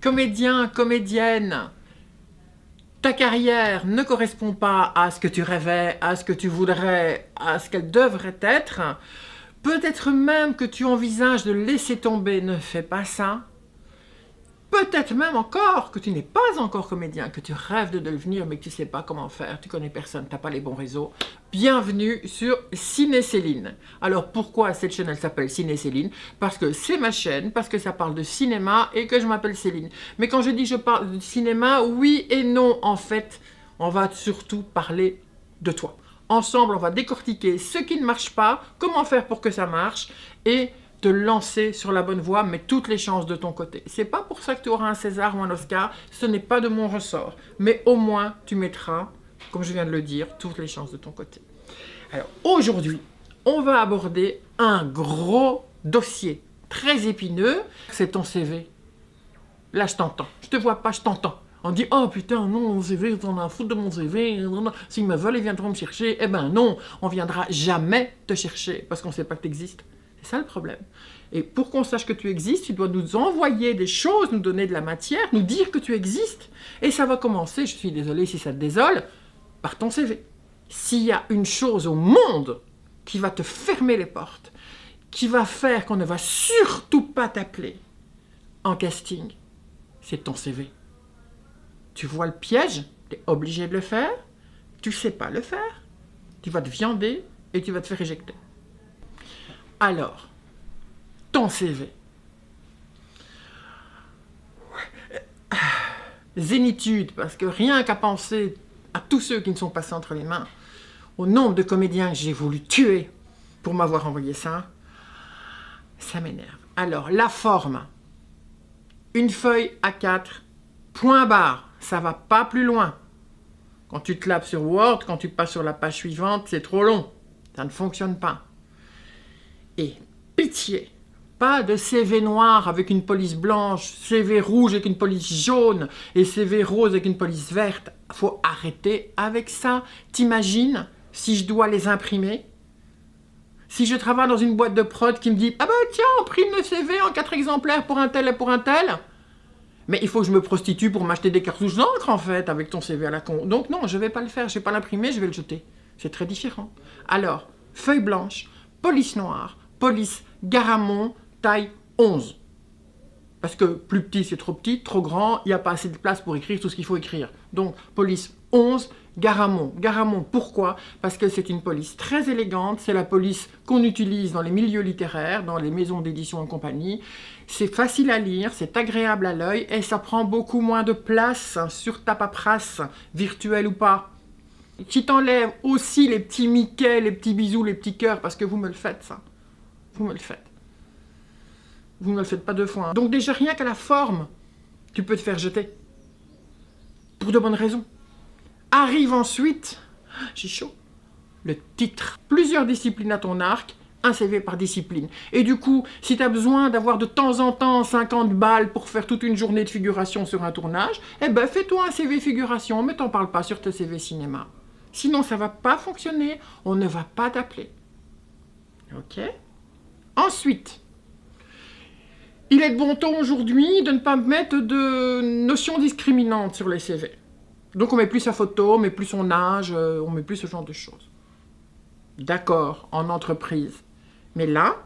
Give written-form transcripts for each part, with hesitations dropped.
Comédien, comédienne, ta carrière ne correspond pas à ce que tu rêvais, à ce que tu voudrais, à ce qu'elle devrait être. Peut-être même que tu envisages de laisser tomber, ne fais pas ça. Peut-être même encore que tu n'es pas encore comédien, que tu rêves de devenir mais que tu ne sais pas comment faire, tu connais personne, tu n'as pas les bons réseaux. Bienvenue sur Ciné Céline. Alors pourquoi cette chaîne elle s'appelle Ciné Céline? Parce que c'est ma chaîne, parce que ça parle de cinéma et que je m'appelle Céline. Mais quand je dis je parle de cinéma, oui et non, en fait, on va surtout parler de toi. Ensemble, on va décortiquer ce qui ne marche pas, comment faire pour que ça marche et te lancer sur la bonne voie, mais toutes les chances de ton côté. C'est pas pour ça que tu auras un César ou un Oscar, ce n'est pas de mon ressort. Mais au moins, tu mettras, comme je viens de le dire, toutes les chances de ton côté. Alors, aujourd'hui, on va aborder un gros dossier très épineux. C'est ton CV. Là, je t'entends. Je te vois pas, je t'entends. On dit, oh putain, non, mon CV, on a à foutre de mon CV. S'ils me veulent, ils viendront me chercher. Eh ben non, on viendra jamais te chercher parce qu'on ne sait pas que tu existes. C'est ça le problème. Et pour qu'on sache que tu existes, tu dois nous envoyer des choses, nous donner de la matière, nous dire que tu existes. Et ça va commencer, je suis désolée si ça te désole, par ton CV. S'il y a une chose au monde qui va te fermer les portes, qui va faire qu'on ne va surtout pas t'appeler en casting, c'est ton CV. Tu vois le piège, tu es obligé de le faire, tu ne sais pas le faire, tu vas te viander et tu vas te faire éjecter. Alors, ton CV. Zénitude, parce que rien qu'à penser à tous ceux qui me sont passés entre les mains, au nombre de comédiens que j'ai voulu tuer pour m'avoir envoyé ça, ça m'énerve. Alors, la forme. Une feuille A4, point barre, ça va pas plus loin. Quand tu te laves sur Word, quand tu passes sur la page suivante, c'est trop long. Ça ne fonctionne pas. Et pitié, pas de CV noir avec une police blanche, CV rouge avec une police jaune et CV rose avec une police verte. Faut arrêter avec ça. T'imagines si je dois les imprimer? Si je travaille dans une boîte de prod qui me dit « Ah ben tiens, imprime le CV en 4 exemplaires pour un tel et pour un tel », mais il faut que je me prostitue pour m'acheter des cartouches d'encre en fait avec ton CV à la con. Donc non, je ne vais pas le faire, je ne vais pas l'imprimer, je vais le jeter. C'est très différent. Alors, feuille blanche, police noire, police Garamond, taille 11. Parce que plus petit, c'est trop petit, trop grand, il n'y a pas assez de place pour écrire tout ce qu'il faut écrire. Donc, police 11, Garamond. Garamond, pourquoi? Parce que c'est une police très élégante, c'est la police qu'on utilise dans les milieux littéraires, dans les maisons d'édition et compagnie. C'est facile à lire, c'est agréable à l'œil et ça prend beaucoup moins de place sur ta paperasse, virtuelle ou pas. Tu t'enlèves aussi les petits Mickey, les petits bisous, les petits cœurs, parce que vous me le faites, ça. Vous me le faites. Vous ne me le faites pas 2 fois. Hein. Donc déjà, rien qu'à la forme, tu peux te faire jeter. Pour de bonnes raisons. Arrive ensuite, j'ai chaud, le titre. Plusieurs disciplines à ton arc, un CV par discipline. Et du coup, si tu as besoin d'avoir de temps en temps 50 balles pour faire toute une journée de figuration sur un tournage, eh ben fais-toi un CV figuration, mais t'en parles pas sur tes CV cinéma. Sinon, ça va pas fonctionner, on ne va pas t'appeler. Ok? Ensuite, il est de bon ton aujourd'hui de ne pas mettre de notions discriminantes sur les CV. Donc on met plus sa photo, on met plus son âge, on met plus ce genre de choses. D'accord, en entreprise. Mais là,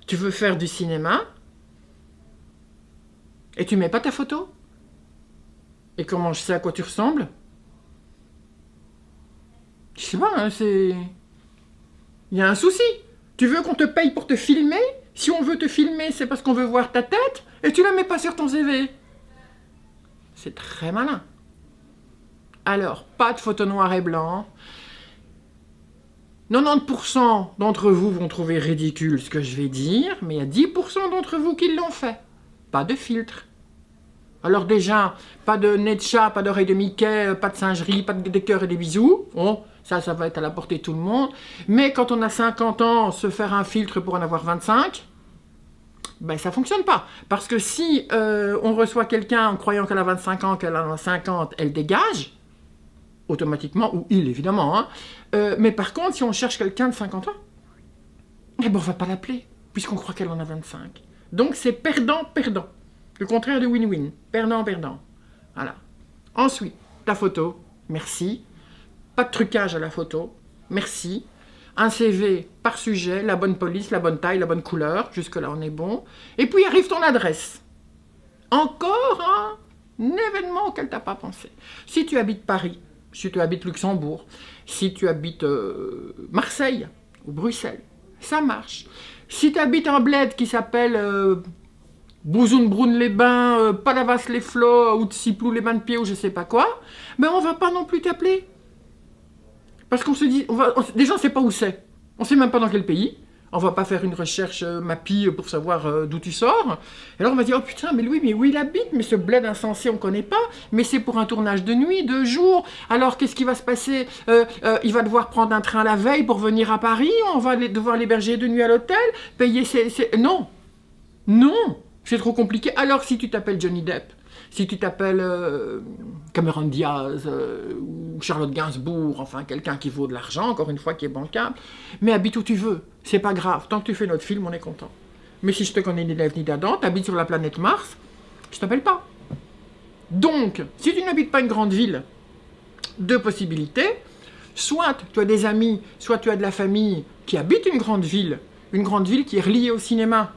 tu veux faire du cinéma et tu mets pas ta photo? Et comment je sais à quoi tu ressembles? Je sais pas, hein, c'est... Il y a un souci. Tu veux qu'on te paye pour te filmer? Si on veut te filmer, c'est parce qu'on veut voir ta tête et tu la mets pas sur ton CV. C'est très malin. Alors, pas de photo noir et blanc. 90% d'entre vous vont trouver ridicule ce que je vais dire, mais il y a 10% d'entre vous qui l'ont fait. Pas de filtre. Alors déjà, pas de nez de chat, pas d'oreille de Mickey, pas de singerie, pas de cœurs et des bisous. Bon, ça va être à la portée de tout le monde. Mais quand on a 50 ans, se faire un filtre pour en avoir 25, ben ça fonctionne pas. Parce que si on reçoit quelqu'un en croyant qu'elle a 25 ans, qu'elle en a 50, elle dégage, automatiquement, ou il évidemment, hein. Mais par contre, si on cherche quelqu'un de 50 ans, eh ben on va pas l'appeler, puisqu'on croit qu'elle en a 25. Donc c'est perdant-perdant. Le contraire de win-win. Perdant-perdant. Voilà. Ensuite, ta photo. Merci. Pas de trucage à la photo. Merci. Un CV par sujet, la bonne police, la bonne taille, la bonne couleur. Jusque-là, on est bon. Et puis arrive ton adresse. Encore un événement auquel tu n'as pas pensé. Si tu habites Paris, si tu habites Luxembourg, si tu habites Marseille ou Bruxelles, ça marche. Si tu habites un bled qui s'appelle Bouzoun-Broun-les-Bains, Palavas-les-Flots, ou Tsiplou-les-Bains-de-Pied, ou je sais pas quoi, mais on va pas non plus t'appeler. Parce qu'on se dit, déjà on sait pas où c'est. On sait même pas dans quel pays. On va pas faire une recherche MAPI pour savoir d'où tu sors. Et alors on va dire, oh putain, mais lui, mais où il habite? Mais ce bled insensé, on connaît pas. Mais c'est pour un tournage de nuit, 2 jours. Alors qu'est-ce qui va se passer? Il va devoir prendre un train la veille pour venir à Paris. On va devoir l'héberger de nuit à l'hôtel. Payer Non. Non. C'est trop compliqué. Alors si tu t'appelles Johnny Depp, si tu t'appelles Cameron Diaz ou Charlotte Gainsbourg, enfin quelqu'un qui vaut de l'argent, encore une fois, qui est bancable, mais habite où tu veux, c'est pas grave, tant que tu fais notre film, on est content. Mais si je te connais ni d'Ève ni d'Adam, t'habites sur la planète Mars, je t'appelle pas. Donc, si tu n'habites pas une grande ville, 2 possibilités, soit tu as des amis, soit tu as de la famille qui habite une grande ville qui est reliée au cinéma,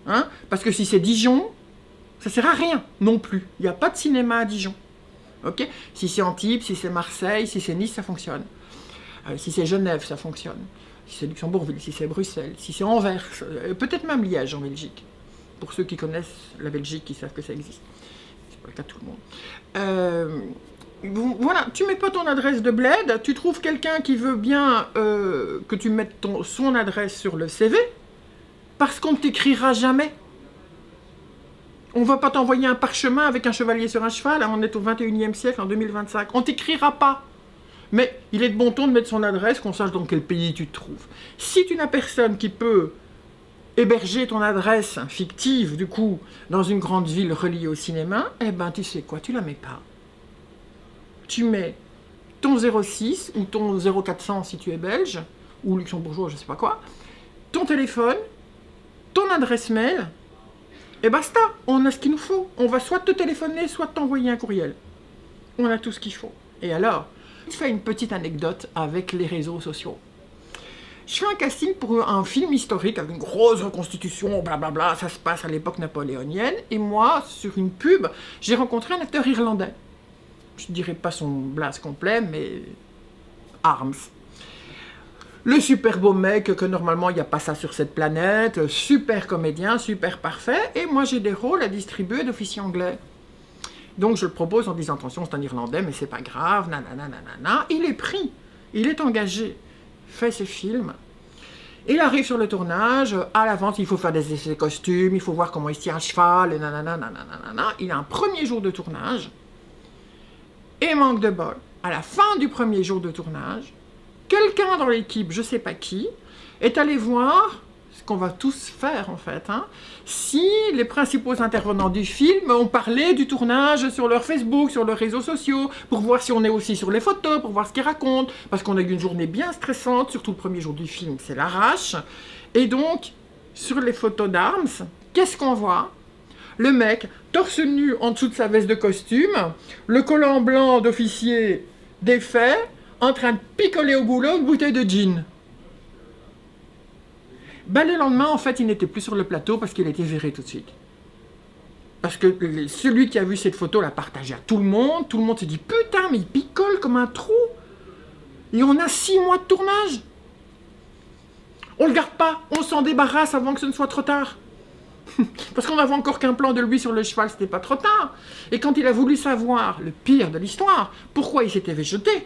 hein, parce que si c'est Dijon, ça sert à rien non plus. Il n'y a pas de cinéma à Dijon. Okay, si c'est Antibes, si c'est Marseille, si c'est Nice, ça fonctionne. Si c'est Genève, ça fonctionne. Si c'est Luxembourgville, si c'est Bruxelles, si c'est Anvers, peut-être même Liège en Belgique. Pour ceux qui connaissent la Belgique, qui savent que ça existe. C'est pas le cas de tout le monde. Voilà, tu mets pas ton adresse de bled, tu trouves quelqu'un qui veut bien que tu mettes son adresse sur le CV, parce qu'on ne t'écrira jamais. On ne va pas t'envoyer un parchemin avec un chevalier sur un cheval, on est au 21e siècle, en 2025. On ne t'écrira pas. Mais il est de bon ton de mettre son adresse, qu'on sache dans quel pays tu te trouves. Si tu n'as personne qui peut héberger ton adresse fictive, du coup, dans une grande ville reliée au cinéma, eh ben tu sais quoi, tu la mets pas. Tu mets ton 06 ou ton 0400 si tu es belge, ou luxembourgeois, je ne sais pas quoi, ton téléphone, ton adresse mail, et basta, on a ce qu'il nous faut. On va soit te téléphoner, soit t'envoyer un courriel. On a tout ce qu'il faut. Et alors, je fais une petite anecdote avec les réseaux sociaux. Je fais un casting pour un film historique avec une grosse reconstitution, blablabla, ça se passe à l'époque napoléonienne. Et moi, sur une pub, j'ai rencontré un acteur irlandais. Je ne dirais pas son blase complet, mais Arms. Le super beau mec, que normalement il n'y a pas ça sur cette planète, super comédien, super parfait, et moi j'ai des rôles à distribuer d'officier anglais. Donc je le propose en disant, attention c'est un Irlandais, mais c'est pas grave, nanana, nanana. Il est pris, il est engagé, fait ses films. Il arrive sur le tournage, à l'avance il faut faire des essais de costumes, il faut voir comment il se tient à cheval, et nanana, nanana. Il a un premier jour de tournage, et manque de bol. À la fin du premier jour de tournage, quelqu'un dans l'équipe, je ne sais pas qui, est allé voir, ce qu'on va tous faire en fait, hein, si les principaux intervenants du film ont parlé du tournage sur leur Facebook, sur leurs réseaux sociaux, pour voir si on est aussi sur les photos, pour voir ce qu'ils racontent, parce qu'on a eu une journée bien stressante, surtout le premier jour du film, c'est l'arrache. Et donc, sur les photos d'Arms, qu'est-ce qu'on voit? Le mec, torse nu en dessous de sa veste de costume, le collant blanc d'officier défait, en train de picoler au goulot une bouteille de gin. Ben, le lendemain, en fait, il n'était plus sur le plateau parce qu'il était viré tout de suite. Parce que celui qui a vu cette photo l'a partagée à tout le monde s'est dit, putain, mais il picole comme un trou. Et on a 6 mois de tournage. On le garde pas, on s'en débarrasse avant que ce ne soit trop tard. Parce qu'on n'avait encore qu'un plan de lui sur le cheval, c'était pas trop tard. Et quand il a voulu savoir le pire de l'histoire, pourquoi il s'était fait jeter,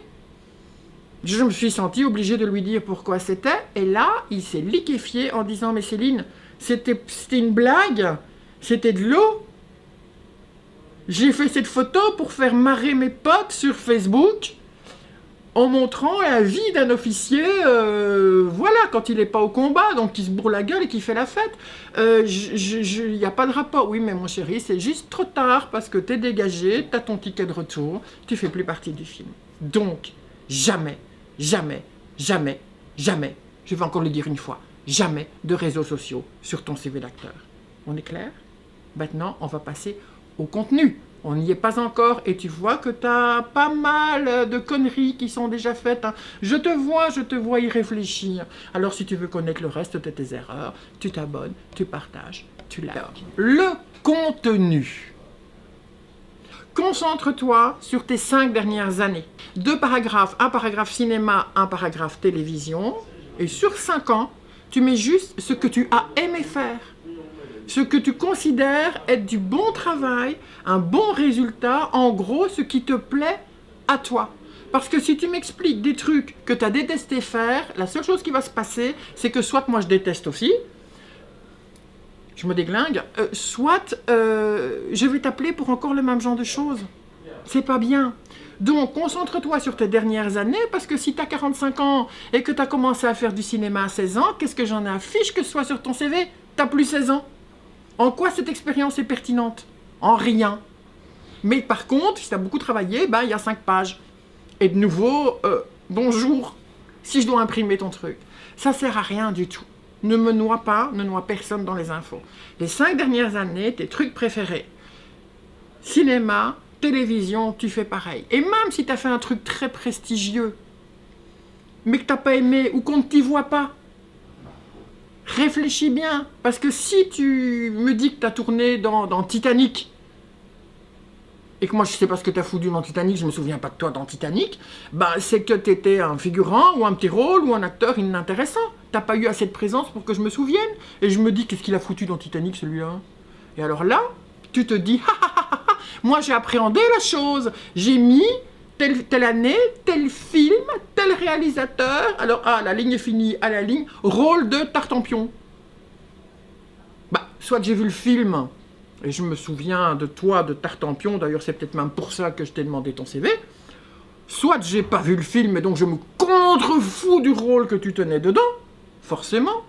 je me suis senti obligée de lui dire pourquoi c'était, et là, il s'est liquéfié en disant « Mais Céline, c'était une blague, c'était de l'eau. J'ai fait cette photo pour faire marrer mes potes sur Facebook, en montrant la vie d'un officier, voilà, quand il n'est pas au combat, donc qui se bourre la gueule et qui fait la fête. Il n'y a pas de rapport. Oui, mais mon chéri, c'est juste trop tard, parce que t'es dégagé, t'as ton ticket de retour, tu fais plus partie du film. Donc, jamais, jamais, jamais, jamais, je vais encore le dire une fois, jamais de réseaux sociaux sur ton CV d'acteur. On est clair ? Maintenant, on va passer au contenu. On n'y est pas encore et tu vois que tu as pas mal de conneries qui sont déjà faites. Hein. Je te vois y réfléchir. Alors si tu veux connaître le reste de tes erreurs, tu t'abonnes, tu partages, tu likes. Le contenu. Concentre-toi sur tes 5 dernières années. 2 paragraphes, un paragraphe cinéma, un paragraphe télévision. Et sur 5 ans, tu mets juste ce que tu as aimé faire. Ce que tu considères être du bon travail, un bon résultat, en gros, ce qui te plaît à toi. Parce que si tu m'expliques des trucs que tu as détesté faire, la seule chose qui va se passer, c'est que soit moi je déteste aussi, je me déglingue, soit je vais t'appeler pour encore le même genre de choses. C'est pas bien. Donc, concentre-toi sur tes dernières années, parce que si tu as 45 ans et que tu as commencé à faire du cinéma à 16 ans, qu'est-ce que j'en ai affiche que ce soit sur ton CV? Tu n'as plus 16 ans. En quoi cette expérience est pertinente? En rien. Mais par contre, si tu as beaucoup travaillé, il y a 5 pages. Et de nouveau, bonjour, si je dois imprimer ton truc. Ça sert à rien du tout. Ne me noie pas, ne noie personne dans les infos. Les 5 dernières années, tes trucs préférés. Cinéma, télévision, tu fais pareil. Et même si tu as fait un truc très prestigieux, mais que tu n'as pas aimé ou qu'on ne t'y voit pas, réfléchis bien. Parce que si tu me dis que tu as tourné dans Titanic, et que moi je sais pas ce que tu as foutu dans Titanic, je me souviens pas de toi dans Titanic, c'est que tu étais un figurant ou un petit rôle ou un acteur inintéressant. T'as pas eu assez de présence pour que je me souvienne. Et je me dis, qu'est-ce qu'il a foutu dans Titanic celui-là? Et alors là, tu te dis, moi j'ai appréhendé la chose. J'ai mis telle année, tel film, tel réalisateur. Alors, la ligne est finie, à la ligne, rôle de Tartampion. Soit j'ai vu le film, et je me souviens de toi, de Tartampion, d'ailleurs c'est peut-être même pour ça que je t'ai demandé ton CV, soit j'ai pas vu le film, et donc je me contrefous du rôle que tu tenais dedans, forcément,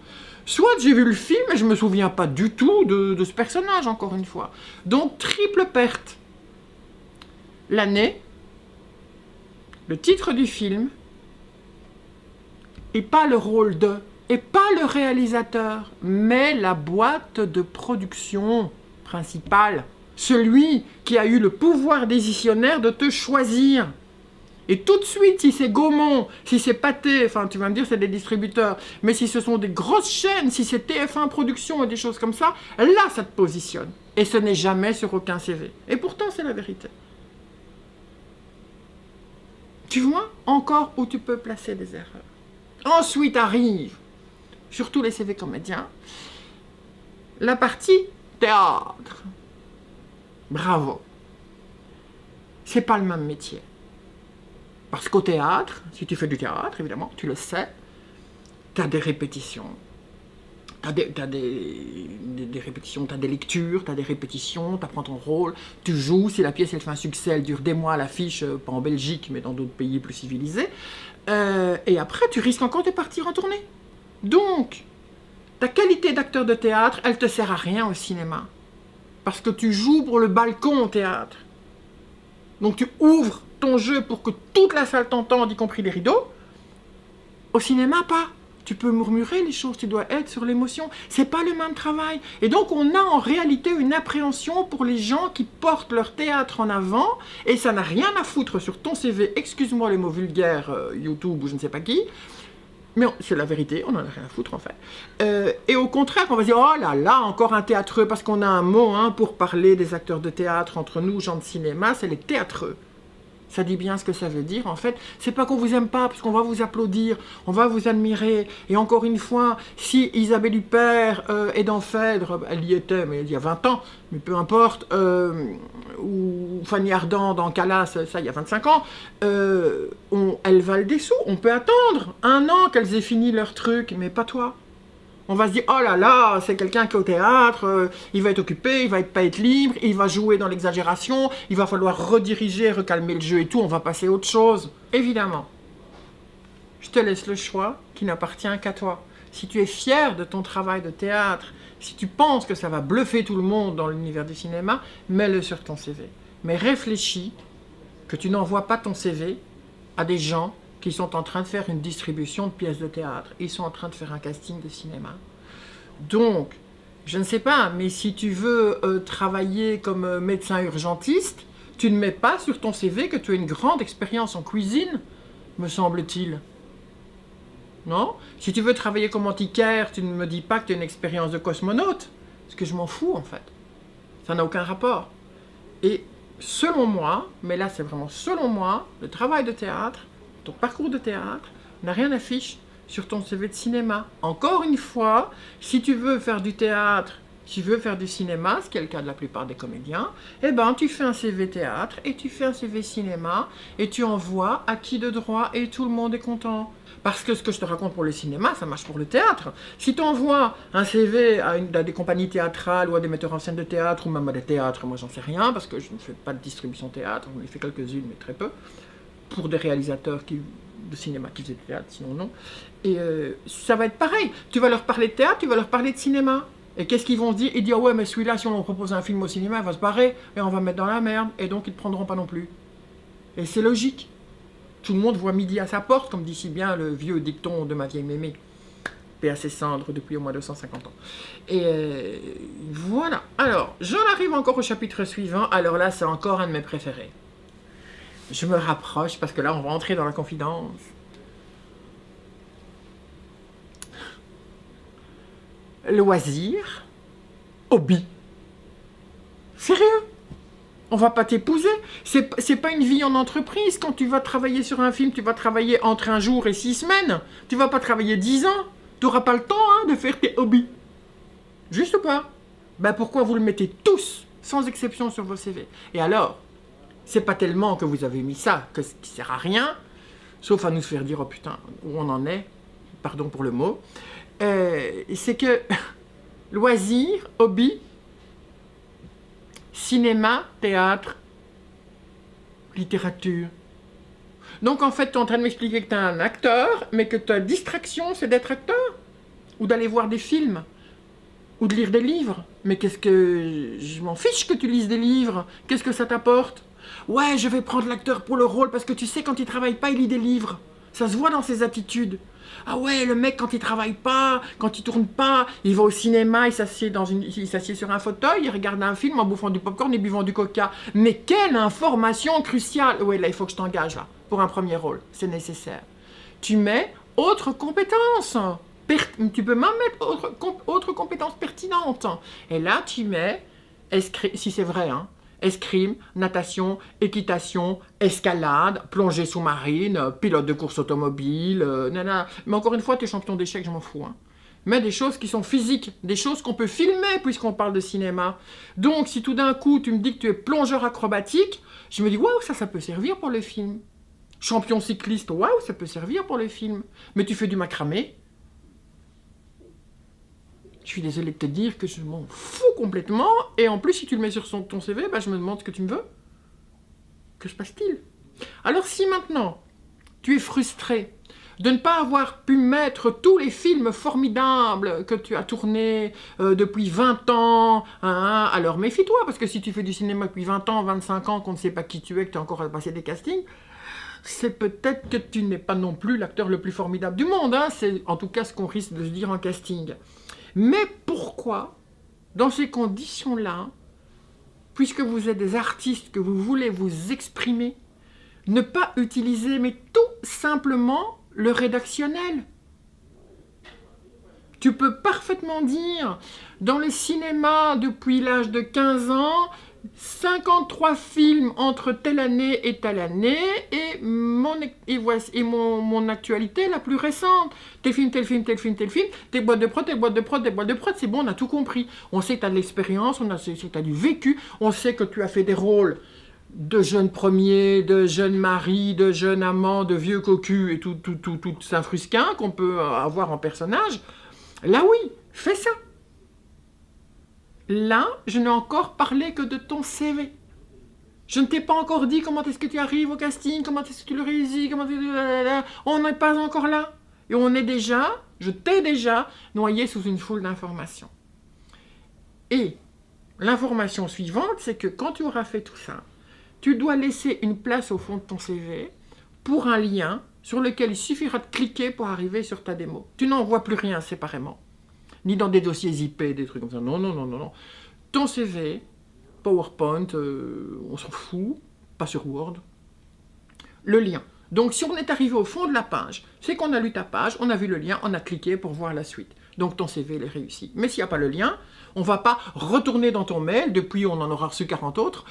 soit j'ai vu le film, et je me souviens pas du tout de ce personnage, encore une fois. Donc, triple perte. L'année, le titre du film, et pas le rôle de, et pas le réalisateur, mais la boîte de production principale. Celui qui a eu le pouvoir décisionnaire de te choisir. Et tout de suite, si c'est Gaumont, si c'est Pathé, enfin tu vas me dire c'est des distributeurs, mais si ce sont des grosses chaînes, si c'est TF1 Productions et des choses comme ça, là ça te positionne. Et ce n'est jamais sur aucun CV. Et pourtant c'est la vérité. Tu vois encore où tu peux placer des erreurs. Ensuite arrive, surtout les CV comédiens, la partie théâtre. Bravo. C'est pas le même métier. Parce qu'au théâtre, si tu fais du théâtre, évidemment, tu le sais, tu as des répétitions. Tu as des répétitions, tu as des lectures, tu as des répétitions, tu apprends ton rôle, tu joues. Si la pièce elle fait un succès, elle dure des mois à l'affiche, pas en Belgique, mais dans d'autres pays plus civilisés. Et après, tu risques encore de partir en tournée. Donc, ta qualité d'acteur de théâtre, elle te sert à rien au cinéma. Parce que tu joues pour le balcon au théâtre. Donc tu ouvres ton jeu pour que toute la salle t'entende, y compris les rideaux. Au cinéma, pas. Tu peux murmurer les choses, tu dois être sur l'émotion. C'est pas le même travail. Et donc on a en réalité une appréhension pour les gens qui portent leur théâtre en avant, et ça n'a rien à foutre sur ton CV, excuse-moi les mots vulgaires, YouTube ou je ne sais pas qui, mais c'est la vérité, on en a rien à foutre en fait. Et au contraire, on va dire, oh là là, encore un théâtreux, parce qu'on a un mot pour parler des acteurs de théâtre entre nous, gens de cinéma, c'est les théâtreux. Ça dit bien ce que ça veut dire, en fait. C'est pas qu'on vous aime pas, parce qu'on va vous applaudir, on va vous admirer. Et encore une fois, si Isabelle Huppert est dans Phèdre, elle y était, mais il y a 20 ans, mais peu importe, ou Fanny Ardant dans Calas, ça il y a 25 ans, elles valent des sous. On peut attendre 1 an qu'elles aient fini leur truc, mais pas toi. On va se dire, oh là là, c'est quelqu'un qui est au théâtre, il va être occupé, il va pas être libre, il va jouer dans l'exagération, il va falloir rediriger, recalmer le jeu et tout, on va passer à autre chose. Évidemment, je te laisse le choix qui n'appartient qu'à toi. Si tu es fier de ton travail de théâtre, si tu penses que ça va bluffer tout le monde dans l'univers du cinéma, mets-le sur ton CV. Mais réfléchis que tu n'envoies pas ton CV à des gens qui sont en train de faire une distribution de pièces de théâtre. Ils sont en train de faire un casting de cinéma. Donc, Je ne sais pas, mais si tu veux travailler comme médecin urgentiste, tu ne mets pas sur ton CV que tu as une grande expérience en cuisine, me semble-t-il. Non? Si tu veux travailler comme antiquaire, tu ne me dis pas que tu as une expérience de cosmonaute. Parce que je m'en fous, en fait. Ça n'a aucun rapport. Et selon moi, mais là c'est vraiment selon moi, le travail de théâtre, ton parcours de théâtre, n'a rien d'affiche sur ton CV de cinéma. Encore une fois, si tu veux faire du théâtre, si tu veux faire du cinéma, ce qui est le cas de la plupart des comédiens, eh ben tu fais un CV théâtre et tu fais un CV cinéma et tu envoies à qui de droit et tout le monde est content. Parce que ce que je te raconte pour le cinéma, ça marche pour le théâtre. Si tu envoies un CV à des compagnies théâtrales ou à des metteurs en scène de théâtre ou même à des théâtres, moi j'en sais rien parce que je ne fais pas de distribution théâtre, j'en ai fait quelques-unes mais très peu, pour des réalisateurs de cinéma qui faisaient du théâtre, sinon non. Et ça va être pareil. Tu vas leur parler de théâtre, tu vas leur parler de cinéma. Et qu'est-ce qu'ils vont se dire? Ils disent, ah ouais, mais celui-là, si on leur propose un film au cinéma, il va se barrer et on va mettre dans la merde. Et donc, ils ne te prendront pas non plus. Et c'est logique. Tout le monde voit midi à sa porte, comme dit si bien le vieux dicton de ma vieille mémé. Paix à ses cendres depuis au moins 250 ans. Et voilà. Alors, j'en arrive encore au chapitre suivant. Alors là, c'est encore un de mes préférés. Je me rapproche parce que là, on va entrer dans la confidence. Loisir, hobby. Sérieux? On va pas t'épouser. C'est pas une vie en entreprise. Quand tu vas travailler sur un film, tu vas travailler entre 1 jour et 6 semaines. Tu vas pas travailler 10 ans. Tu n'auras pas le temps de faire tes hobbies. Juste pas. Ben pourquoi vous le mettez tous, sans exception, sur vos CV? Et alors, c'est pas tellement que vous avez mis ça, que qui sert à rien, sauf à nous faire dire, oh putain, où on en est, pardon pour le mot, c'est que loisirs, hobby, cinéma, théâtre, littérature. Donc en fait, tu es en train de m'expliquer que tu es un acteur, mais que ta distraction, c'est d'être acteur, ou d'aller voir des films, ou de lire des livres. Mais qu'est-ce que... Je m'en fiche que tu lises des livres. Qu'est-ce que ça t'apporte? Ouais, je vais prendre l'acteur pour le rôle, parce que tu sais, quand il travaille pas, il lit des livres. Ça se voit dans ses attitudes. Ah ouais, le mec, quand il travaille pas, quand il tourne pas, il va au cinéma, il s'assied sur un fauteuil, il regarde un film en bouffant du popcorn et buvant du coca. Mais quelle information cruciale! Ouais, là, il faut que je t'engage, là, pour un premier rôle. C'est nécessaire. Tu mets autre compétence. Tu peux même mettre autre compétence pertinente. Et là, tu mets, si c'est vrai, hein, escrime, natation, équitation, escalade, plongée sous-marine, pilote de course automobile, nana. Mais encore une fois, tu es champion d'échecs, je m'en fous. Hein. Mais des choses qui sont physiques, des choses qu'on peut filmer puisqu'on parle de cinéma. Donc, si tout d'un coup, tu me dis que tu es plongeur acrobatique, je me dis, waouh, ça peut servir pour le film. Champion cycliste, waouh, ça peut servir pour le film. Mais tu fais du macramé. Je suis désolé de te dire que je m'en fous complètement. Et en plus, si tu le mets sur ton CV, bah, je me demande ce que tu me veux. Que se passe-t-il? Alors si maintenant, tu es frustré de ne pas avoir pu mettre tous les films formidables que tu as tournés depuis 20 ans, hein, alors méfie-toi, parce que si tu fais du cinéma depuis 20 ans, 25 ans, qu'on ne sait pas qui tu es, que tu as encore à passer des castings, c'est peut-être que tu n'es pas non plus l'acteur le plus formidable du monde. Hein. C'est en tout cas ce qu'on risque de se dire en casting. Mais pourquoi, dans ces conditions-là, puisque vous êtes des artistes, que vous voulez vous exprimer, ne pas utiliser, mais tout simplement, le rédactionnel? Tu peux parfaitement dire, dans le cinéma, depuis l'âge de 15 ans, 53 films entre telle année et telle année, et mon actualité la plus récente. Tel film, tel film, tel film, tel film, des boîtes de prod, des boîtes de prod, des boîtes de prod, c'est bon, on a tout compris. On sait que tu as de l'expérience, on sait que tu as du vécu, on sait que tu as fait des rôles de jeunes premiers, de jeunes maris, de jeunes amants, de vieux cocus et tout Saint-Frusquin qu'on peut avoir en personnage. Là oui, fais ça. Là, je n'ai encore parlé que de ton CV. Je ne t'ai pas encore dit comment est-ce que tu arrives au casting, comment est-ce que tu le réussis, on n'est pas encore là. Et on est déjà, je t'ai déjà noyé sous une foule d'informations. Et l'information suivante, c'est que quand tu auras fait tout ça, tu dois laisser une place au fond de ton CV pour un lien sur lequel il suffira de cliquer pour arriver sur ta démo. Tu n'envoies plus rien séparément. ni dans des dossiers IP, des trucs comme ça. Non, non, non, non, non. Ton CV, PowerPoint, on s'en fout, pas sur Word. Le lien. Donc, si on est arrivé au fond de la page, c'est qu'on a lu ta page, on a vu le lien, on a cliqué pour voir la suite. Donc, ton CV, il est réussi. Mais s'il n'y a pas le lien, on ne va pas retourner dans ton mail, depuis on en aura reçu 40 autres,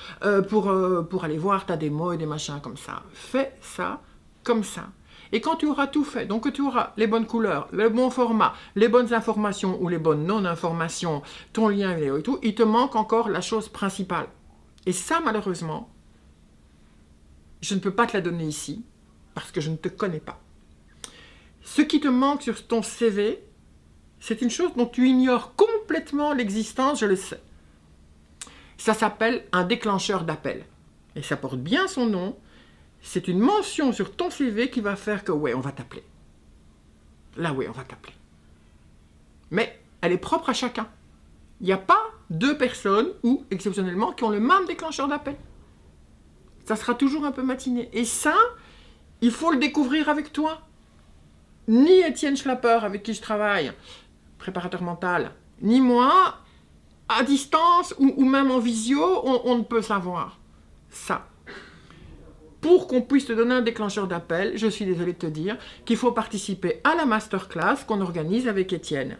pour aller voir ta démo et des machins comme ça. Fais ça comme ça. Et quand tu auras tout fait, donc que tu auras les bonnes couleurs, le bon format, les bonnes informations ou les bonnes non-informations, ton lien vidéo et tout, il te manque encore la chose principale. Et ça, malheureusement, je ne peux pas te la donner ici, parce que je ne te connais pas. Ce qui te manque sur ton CV, c'est une chose dont tu ignores complètement l'existence, je le sais. Ça s'appelle un déclencheur d'appel. Et ça porte bien son nom. C'est une mention sur ton CV qui va faire que, ouais, on va t'appeler. Là, ouais, on va t'appeler. Mais elle est propre à chacun. Il n'y a pas deux personnes, ou exceptionnellement, qui ont le même déclencheur d'appel. Ça sera toujours un peu matiné. Et ça, il faut le découvrir avec toi. Ni Étienne Schlapper, avec qui je travaille, préparateur mental, ni moi, à distance ou même en visio, on ne peut savoir ça. Pour qu'on puisse te donner un déclencheur d'appel, je suis désolée de te dire qu'il faut participer à la masterclass qu'on organise avec Étienne.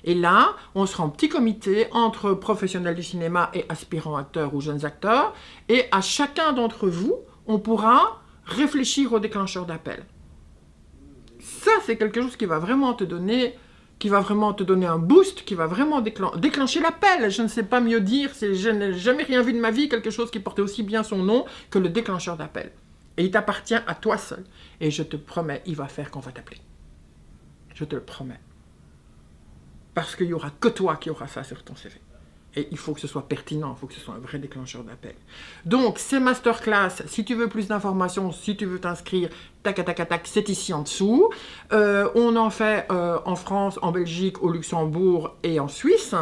Et là, on sera en petit comité entre professionnels du cinéma et aspirants acteurs ou jeunes acteurs, et à chacun d'entre vous, on pourra réfléchir au déclencheur d'appel. Ça, c'est quelque chose qui va vraiment te donner un boost, qui va vraiment déclencher l'appel. Je ne sais pas mieux dire, je n'ai jamais rien vu de ma vie, quelque chose qui portait aussi bien son nom que le déclencheur d'appel. Et il t'appartient à toi seul. Et je te promets, il va faire qu'on va t'appeler. Je te le promets. Parce qu'il n'y aura que toi qui aura ça sur ton CV. Et il faut que ce soit pertinent, il faut que ce soit un vrai déclencheur d'appel. Donc, ces masterclass, si tu veux plus d'informations, si tu veux t'inscrire, tac, c'est ici en dessous. On en fait en France, en Belgique, au Luxembourg et en Suisse.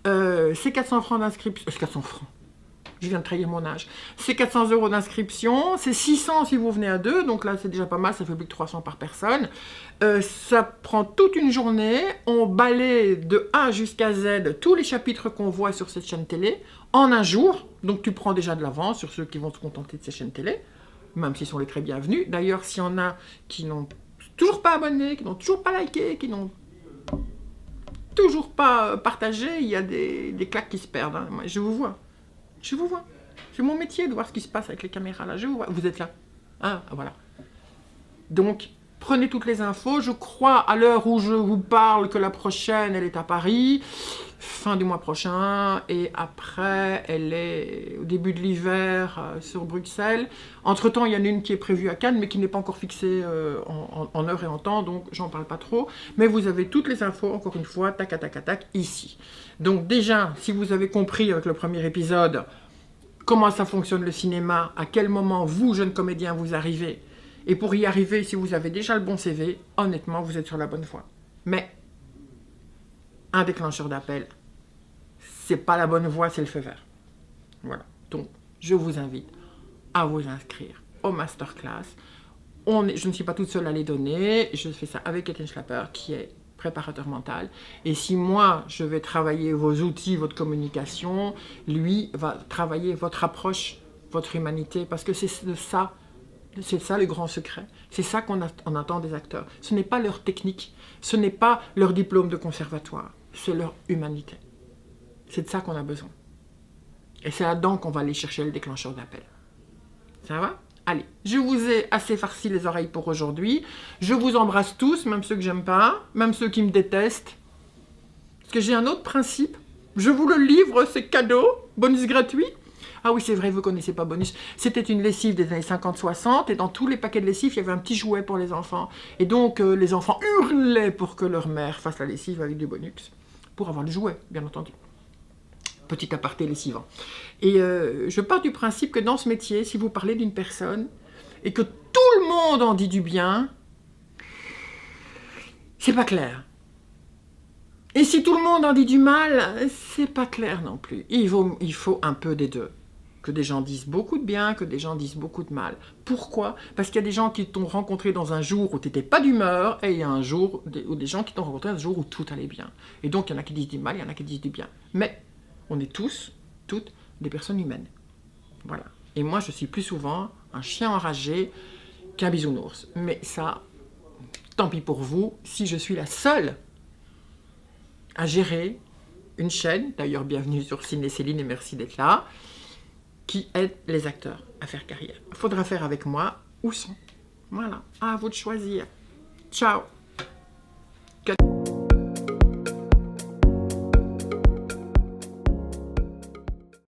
C'est 400 francs d'inscription. 400 francs. Je viens de trahir mon âge. C'est 400 € d'inscription, c'est 600 si vous venez à deux, donc là c'est déjà pas mal, ça fait plus que 300 par personne. Ça prend toute une journée, on balaye de A jusqu'à Z tous les chapitres qu'on voit sur cette chaîne télé en un jour, donc tu prends déjà de l'avance sur ceux qui vont se contenter de ces chaînes télé, même s'ils sont les très bienvenus. D'ailleurs, s'il y en a qui n'ont toujours pas abonné, qui n'ont toujours pas liké, qui n'ont toujours pas partagé, il y a des claques qui se perdent. Hein. Moi, je vous vois. Je vous vois. C'est mon métier de voir ce qui se passe avec les caméras là. Je vous vois. Vous êtes là. Ah, voilà. Donc, prenez toutes les infos. Je crois, à l'heure où je vous parle, que la prochaine, elle est à Paris, fin du mois prochain. Et après, elle est au début de l'hiver sur Bruxelles. Entre-temps, il y en a une qui est prévue à Cannes, mais qui n'est pas encore fixée en heure et en temps. Donc, j'en parle pas trop. Mais vous avez toutes les infos, encore une fois, tac, ici. Donc, déjà, si vous avez compris avec le premier épisode comment ça fonctionne le cinéma, à quel moment vous, jeunes comédiens, vous arrivez. Et pour y arriver, si vous avez déjà le bon CV, honnêtement, vous êtes sur la bonne voie. Mais un déclencheur d'appel, c'est pas la bonne voie, c'est le feu vert. Voilà. Donc, je vous invite à vous inscrire au masterclass. Je ne suis pas toute seule à les donner. Je fais ça avec Étienne Schlapper, qui est préparateur mental. Et si moi, je vais travailler vos outils, votre communication, lui va travailler votre approche, votre humanité, parce que c'est ça le grand secret. C'est ça qu'on attend des acteurs. Ce n'est pas leur technique, ce n'est pas leur diplôme de conservatoire, c'est leur humanité. C'est de ça qu'on a besoin. Et c'est là-dedans qu'on va aller chercher le déclencheur d'appel. Ça va ? Allez, je vous ai assez farci les oreilles pour aujourd'hui. Je vous embrasse tous, même ceux que j'aime pas, même ceux qui me détestent. Parce que j'ai un autre principe. Je vous le livre, c'est cadeau, bonus gratuit. Ah oui, c'est vrai, vous ne connaissez pas bonus. C'était une lessive des années 50-60, et dans tous les paquets de lessive, il y avait un petit jouet pour les enfants. Et donc, les enfants hurlaient pour que leur mère fasse la lessive avec du bonus. Pour avoir le jouet, bien entendu. Petit aparté lessivant. Et je pars du principe que dans ce métier, si vous parlez d'une personne et que tout le monde en dit du bien, c'est pas clair. Et si tout le monde en dit du mal, c'est pas clair non plus. Il faut un peu des deux. que des gens disent beaucoup de bien, que des gens disent beaucoup de mal. Pourquoi? Parce qu'il y a des gens qui t'ont rencontré dans un jour où tu n'étais pas d'humeur, et il y a un jour, ou des gens qui t'ont rencontré un jour où tout allait bien. Et donc, il y en a qui disent du mal, il y en a qui disent du bien. Mais on est tous, toutes, des personnes humaines. Voilà. Et moi, je suis plus souvent un chien enragé qu'un bisounours. Mais ça, tant pis pour vous, si je suis la seule à gérer une chaîne, d'ailleurs bienvenue sur Ciné Céline et merci d'être là, qui aide les acteurs à faire carrière. Il faudra faire avec moi ou sans. Voilà, à vous de choisir. Ciao.